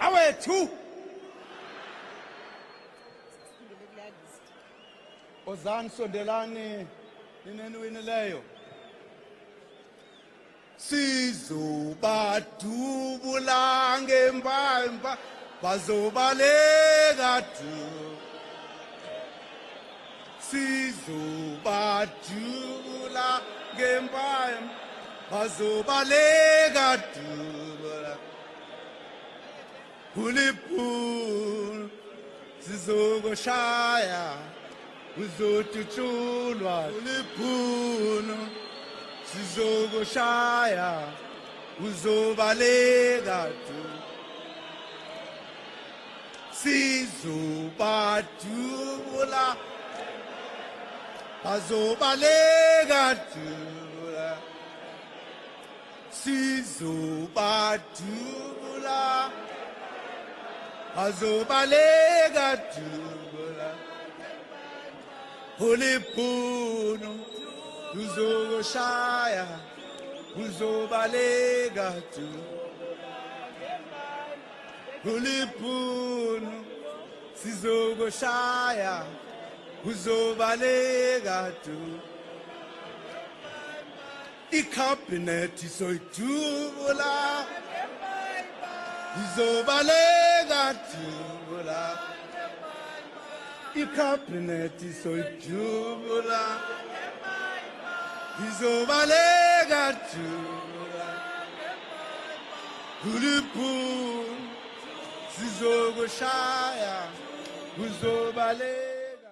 awethu ozani sondelani nineniwinileyo sizobadubula ngempampa bazobaleka du sizobadubula ngempampa bazobaleka du uliphulu sizokushaya uzotutshulwa uliphulu sizokushaya uzobaleka du sizobadubula bazobaleka du sizobadubula bazobaleka du uliphulu uzokushaya uzobaleka du uliphulu sizokushaya uzobaleka du ikhabhinethi soyidubula izobaleka du ikhabhinethi soyidubula izobaleka du uliphulu sizokushaya uzobaleka